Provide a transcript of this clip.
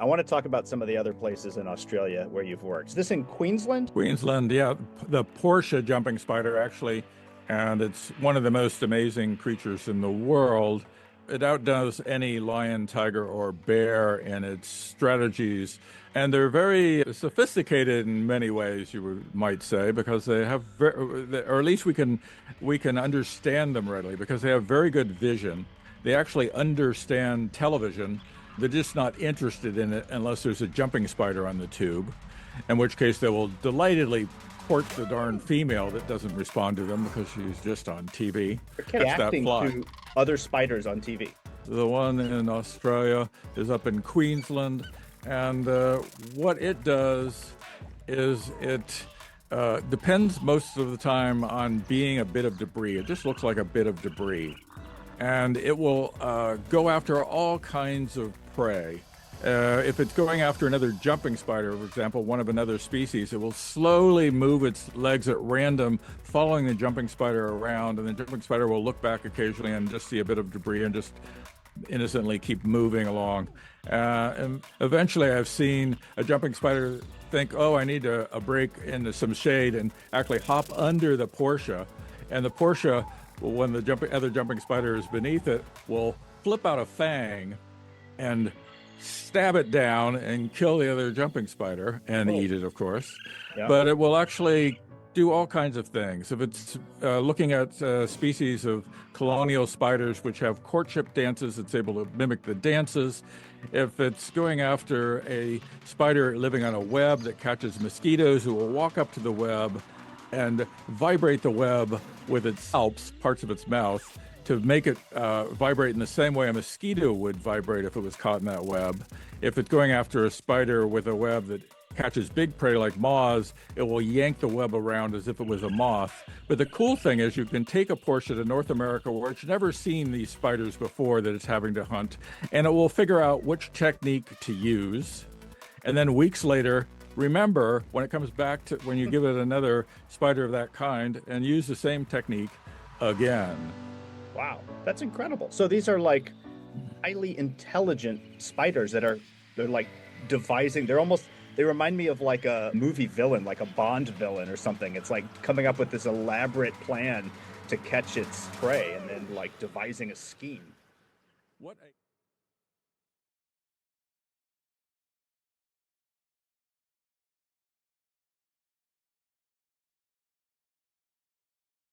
I want to talk about some of the other places in Australia where you've worked. Is this in Queensland? Queensland, yeah, the Portia jumping spider actually, and it's one of the most amazing creatures in the world. It outdoes any lion, tiger, or bear in its strategies, and they're very sophisticated in many ways, might say, because they have, or at least we can understand them readily because they have very good vision. They actually understand television. They're just not interested in it unless there's a jumping spider on the tube, in which case they will delightedly court the darn female that doesn't respond to them because she's just on TV. They're Catch that reacting fly. to other spiders on TV. The one in Australia is up in Queensland, and what it does is it depends most of the time on being a bit of debris. It just looks like a bit of debris. And it will go after all kinds of prey. If it's going after another jumping spider, for example, one of another species, it will slowly move its legs at random, following the jumping spider around, and the jumping spider will look back occasionally and just see a bit of debris and just innocently keep moving along. And eventually I've seen a jumping spider think, oh, I need a break into some shade, and actually hop under the Portia. And the Portia, when the other jumping spider is beneath it, will flip out a fang and stab it down and kill the other jumping spider and eat it, of course. Yeah. But it will actually do all kinds of things. If it's looking at species of colonial spiders which have courtship dances, it's able to mimic the dances. If it's going after a spider living on a web that catches mosquitoes, who will walk up to the web and vibrate the web with its palps, parts of its mouth, to make it vibrate in the same way a mosquito would vibrate if it was caught in that web. If it's going after a spider with a web that catches big prey like moths, it will yank the web around as if it was a moth. But the cool thing is you can take a Portia to North America where it's never seen these spiders before that it's having to hunt, and it will figure out which technique to use. And then weeks later, remember, when it comes back to when you give it another spider of that kind, and use the same technique again. Wow, that's incredible. So these are like highly intelligent spiders they're like devising. They remind me of like a movie villain, like a Bond villain or something. It's like coming up with this elaborate plan to catch its prey and then like devising a scheme. What a